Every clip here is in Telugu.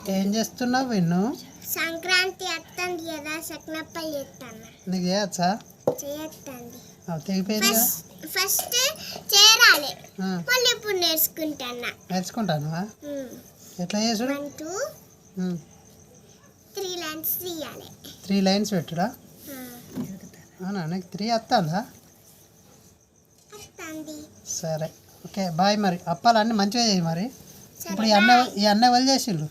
ఏం చేస్తున్నావు విన్ను? సంక్రాంతి వస్తుంది కదా, సకినప్పలు చేస్తాను. నీకు చేయొచ్చా? చేయొద్దండి. తెగిపోయింది కదా. ఫస్ట్ చేరాలి, మళ్ళీ ఇప్పుడు నేర్చుకుంటాను. నేర్చుకుంటానా? ఎట్లా చేసుడు? 1 2 3 లైన్స్ తీయాలి. 3 లైన్స్ పెట్టుడా? అవునా, నీకు 3 వస్తుందా? సరే, ఓకే, బాయ్. మరి అప్పాలన్నీ మంచిగా చేయి. మరి ఇప్పుడు ఈ అన్న వాళ్ళు చేసిండ్రు.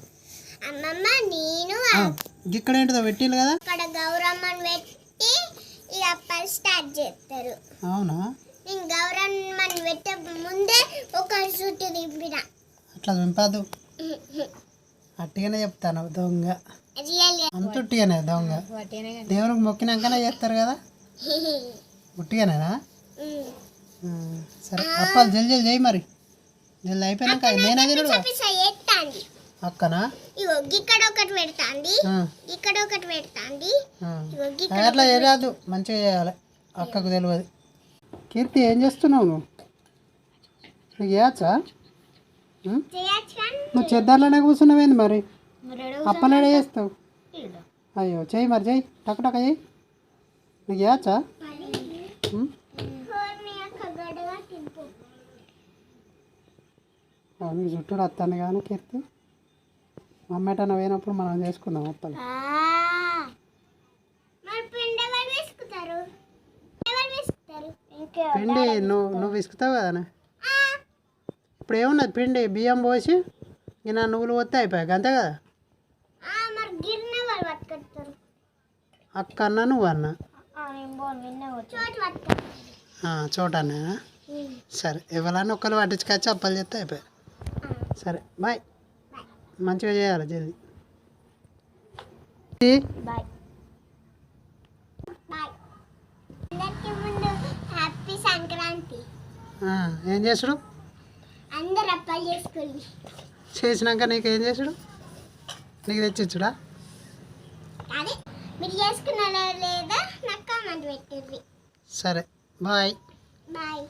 అమ్మమ్మ నేను ఇక్కడ ఏంటిదో పెట్టిండ్రు కదా, అక్కడ గౌరమ్మని పెట్టి ఈ అప్పాలు స్టార్ట్ చేస్తారు. అవునా? నేను గౌరమ్మని పెట్టే ముందే ఒక చుట్టు దింపిన. అట్లా దింపదు, అట్టిగానే చెప్తాను. దొంగ అంత ఉట్టిగానే దొంగ. దేవునికి మొక్కినాకనే చేస్తారు కదా, ఉట్టిగానేనా? సరే, అప్పాలు జల్ది జల్ది చేయి. మరి జల్ది అయిపోయినాక నేనే తినడు అక్కనా? ఇక్కడ ఒకటి పెడతాండి, ఇక్కడ ఒకటి పెడతాండి. అట్లా చేయరాదు, మంచిగా చేయాలి. అక్కకు తెలియదు. కీర్తి, ఏం చేస్తున్నావు నువ్వు? నీకు చేయచ్చా? నువ్వు చెద్దార్లోనే కూర్చున్నావేంది? మరి అప్పలేడే చేస్తావు? అయ్యో, చెయ్యి మరి, చెయ్యి, టక్ టక్ చెయ్యి. నీకు చేయచ్చా? నీకు చుట్టూరు వస్తాను కానీ కీర్తి, మమ్మేటన్న పోయినప్పుడు మనం చేసుకుందాం అప్పలు. పిండి నువ్వు విసుకుతావు కదా. ఇప్పుడు ఏమున్నది, పిండి బియ్యం పోసి ఇంకా నువ్వులు పోతే అయిపోయాక అంతే కదా. అక్క అన్న నువ్వు అన్న చోటన్నా? సరే, ఎవరన్నా ఒక్కరు పట్టించుకొచ్చి అప్పలు చేస్తే అయిపోయాయి. సరే, బాయ్. మంచిగా చేయాలి జల్దీ. ఏం చేసుడు? అందరు అప్పాలు చేసుకోండి. చేసినాక నీకేం చేసుడు? నీకు తెచ్చిచ్చుడా? అదే మీరు చేసుకున్నారా లేదా నాకు కామెంట్ పెట్టండి. సరే, బాయ్. బాయ్.